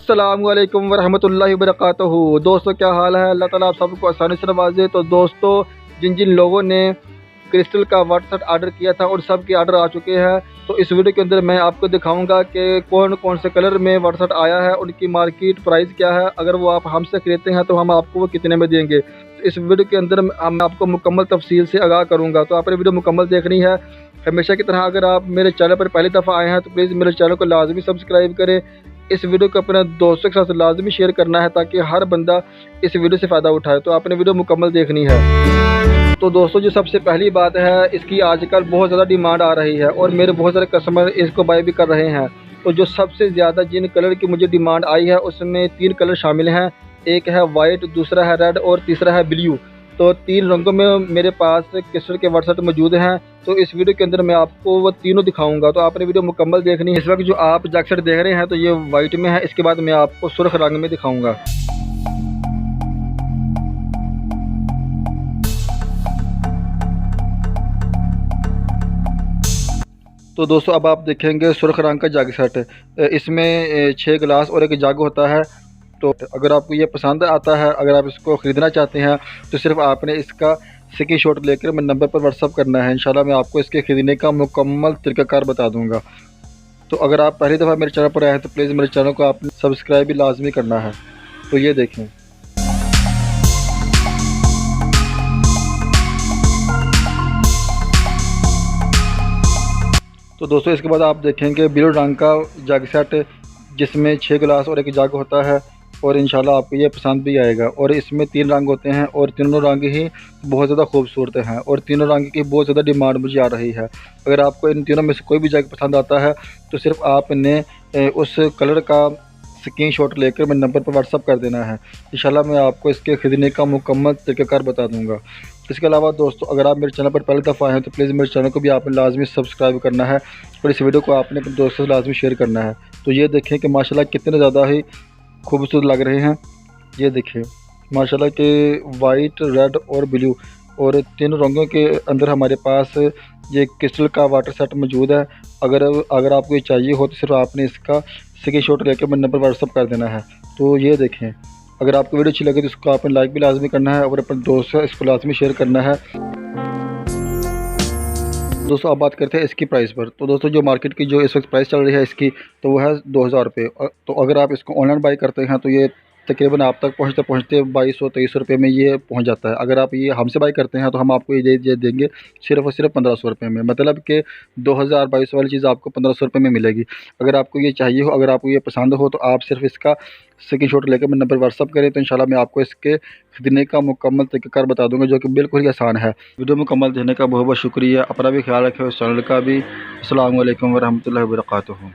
अस्सलामुअलैकुम वरहमतुल्लाहि वबरकातुहू। दोस्तों क्या हाल है? अल्लाह ताला आप सबको आसानी से नवाजे। तो दोस्तों जिन जिन लोगों ने क्रिस्टल का वाटर सेट ऑर्डर किया था और सब के ऑर्डर आ चुके हैं, तो इस वीडियो के अंदर मैं आपको दिखाऊंगा कि कौन कौन से कलर में वाटर सेट आया है, उनकी मार्केट प्राइस क्या है, अगर वो आप हमसे खरीदते हैं तो हम आपको वो कितने में देंगे। तो इस वीडियो के अंदर मैं आपको मुकम्मल तफसील से आगाह करूँगा, तो आपने वीडियो मुकम्मल देखनी है। हमेशा की तरह अगर आप मेरे चैनल पर पहली दफ़ा आए हैं तो प्लीज़ मेरे चैनल को लाजमी सब्सक्राइब करें। इस वीडियो को अपने दोस्तों के साथ लाजमी शेयर करना है ताकि हर बंदा इस वीडियो से फ़ायदा उठाए। तो आपने वीडियो मुकम्मल देखनी है। तो दोस्तों जो सबसे पहली बात है, इसकी आजकल बहुत ज़्यादा डिमांड आ रही है और मेरे बहुत सारे कस्टमर इसको बाय भी कर रहे हैं। तो जो सबसे ज़्यादा जिन कलर की मुझे डिमांड आई है उसमें 3 कलर शामिल हैं। एक है वाइट, दूसरा है रेड और तीसरा है ब्लू। तो 3 रंगों में मेरे पास क्रिस्टल के वाटर सेट मौजूद हैं। तो इस वीडियो के अंदर मैं आपको वो तीनों दिखाऊंगा, तो आपने वीडियो मुकम्मल देखनी है। इस वक्त जो आप जैक सेट देख रहे हैं तो ये वाइट में है, इसके बाद मैं आपको सुर्ख रंग में दिखाऊंगा। तो दोस्तों अब आप देखेंगे सुर्ख रंग का जग सेट, इसमें 6 गिलास और एक जग होता है। तो अगर आपको ये पसंद आता है, अगर आप इसको ख़रीदना चाहते हैं तो सिर्फ आपने इसका स्क्रीनशॉट लेकर मेरे नंबर पर व्हाट्सअप करना है। इंशाल्लाह मैं आपको इसके ख़रीदने का मुकम्मल तरीक़ाकार बता दूंगा। तो अगर आप पहली दफ़ा मेरे चैनल पर आए हैं तो प्लीज़ मेरे चैनल को आपने सब्सक्राइब भी लाजमी करना है। तो ये देखें, तो दोस्तों इसके बाद आप देखेंगे ब्लू रंग का जग सेट, जिसमें 6 गिलास और एक जग होता है और इंशाल्लाह आपको ये पसंद भी आएगा। और इसमें 3 रंग होते हैं और तीनों रंग ही बहुत ज़्यादा खूबसूरत हैं और तीनों रंग की बहुत ज़्यादा डिमांड मुझे आ रही है। अगर आपको इन तीनों में से कोई भी जग पसंद आता है तो सिर्फ आपने उस कलर का स्क्रीनशॉट लेकर मेरे नंबर पर व्हाट्सअप कर देना है। इंशाल्लाह मैं आपको इसके ख़रीदने का मुकम्मल तरीक़ाकार बता दूँगा। इसके अलावा दोस्तों अगर आप मेरे चैनल पर पहली दफ़ा आए हैं तो प्लीज़ मेरे चैनल को भी आपने लाजमी सब्सक्राइब करना है और इस वीडियो को आपने अपने दोस्तों से लाजमी शेयर करना है। तो ये देखें कि माशाल्लाह कितने ज़्यादा ही खूबसूरत लग रहे हैं। ये देखिए माशाल्लाह के वाइट, रेड और ब्लू और तीनों रंगों के अंदर हमारे पास ये क्रिस्टल का वाटर सेट मौजूद है। अगर आपको ये चाहिए हो तो सिर्फ आपने इसका स्क्रीनशॉट लेकर मेरे नंबर व्हाट्सअप कर देना है। तो ये देखें, अगर आपको वीडियो अच्छी लगे तो इसको आपने लाइक भी लाजमी करना है और अपने दोस्त से इसको लाजमी शेयर करना है। दोस्तों अब बात करते हैं इसकी प्राइस पर। तो दोस्तों जो मार्केट की जो इस वक्त प्राइस चल रही है इसकी, तो वो है 2000 रुपये। तो अगर आप इसको ऑनलाइन बाई करते हैं तो ये तकरीबन आप तक पहुँचते 2200-2300 रुपये में ये पहुँच जाता है। अगर आप ये हमसे बाई करते हैं तो हम आपको ये देंगे सिर्फ और सिर्फ 1500 रुपये में, मतलब कि 2200 वाली चीज़ आपको 1500 रुपये में मिलेगी। अगर आपको ये चाहिए हो, अगर आपको ये पसंद हो तो आप सिर्फ इसका स्क्रीनशॉट लेकर मेरे नंबर व्हाट्सअप करें, तो इंशाल्लाह मैं आपको इसके खरीदने का मुकम्मल तरीक़ाकार बता दूंगा, जो कि बिल्कुल ही आसान है। वीडियो मुकम्मल देखने का बहुत बहुत शुक्रिया। अपना भी ख्याल रखें, उस चैनल का भी। अस्सलामु अलैकुम वरहमतुल्लाहि वबरकातुहू।